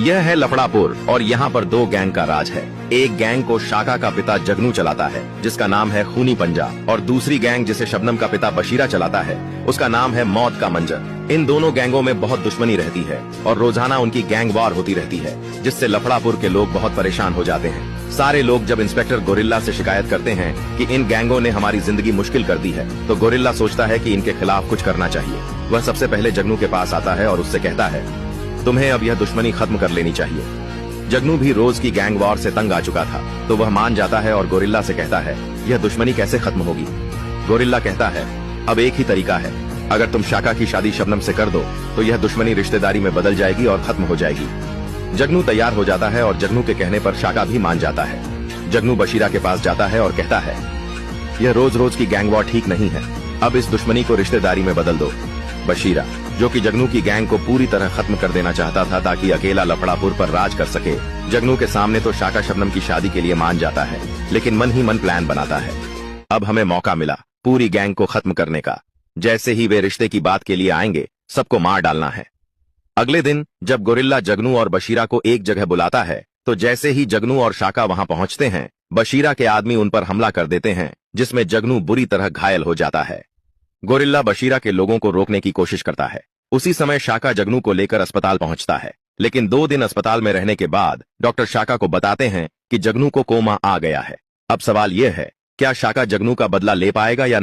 यह है लफड़ापुर और यहाँ पर दो गैंग का राज है। एक गैंग को शाका का पिता जगनू चलाता है जिसका नाम है खूनी पंजा, और दूसरी गैंग जिसे शबनम का पिता बशीरा चलाता है उसका नाम है मौत का मंजर। इन दोनों गैंगों में बहुत दुश्मनी रहती है और रोजाना उनकी गैंग वार होती रहती है, जिससे लफड़ापुर के लोग बहुत परेशान हो जाते हैं। सारे लोग जब इंस्पेक्टर गोरिल्ला से शिकायत करते हैं कि इन गैंगों ने हमारी जिंदगी मुश्किल कर दी है, तो गोरिल्ला सोचता है कि इनके खिलाफ कुछ करना चाहिए। वह सबसे पहले जगनू के पास आता है और उससे कहता है, तुम्हें अब यह दुश्मनी खत्म कर लेनी चाहिए। जगनू भी रोज की गैंग वॉर से तंग आ चुका था, तो वह मान जाता है और गोरिल्ला से कहता है, यह दुश्मनी कैसे खत्म होगी? गोरिल्ला कहता है, अब एक ही तरीका है, अगर तुम शाका की शादी शबनम से कर दो तो यह दुश्मनी रिश्तेदारी में बदल जाएगी और खत्म हो जाएगी। जगनू तैयार हो जाता है और जगनू के कहने पर शाका भी मान जाता है। जगनू बशीरा के पास जाता है और कहता है, यह रोज रोज की गैंग वॉर ठीक नहीं है, अब इस दुश्मनी को रिश्तेदारी में बदल दो। बशीरा, जो कि जगनू की गैंग को पूरी तरह खत्म कर देना चाहता था ताकि अकेला लफड़ापुर पर राज कर सके, जगनू के सामने तो शाका शबनम की शादी के लिए मान जाता है, लेकिन मन ही मन प्लान बनाता है। अब हमें मौका मिला पूरी गैंग को खत्म करने का। जैसे ही वे रिश्ते की बात के लिए आएंगे, सबको मार डालना है। अगले दिन जब गोरिल्ला जगनू और बशीरा को एक जगह बुलाता है, तो जैसे ही जगनू और शाका वहां पहुंचते हैं, बशीरा के आदमी उन पर हमला कर देते हैं, जिसमें जगनू बुरी तरह घायल हो जाता है। गोरिल्ला बशीरा के लोगों को रोकने की कोशिश करता है। उसी समय शाका जगनू को लेकर अस्पताल पहुंचता है, लेकिन 2 दिन अस्पताल में रहने के बाद डॉक्टर शाका को बताते हैं कि जगनू को कोमा आ गया है। अब सवाल यह है, क्या शाका जगनू का बदला ले पाएगा या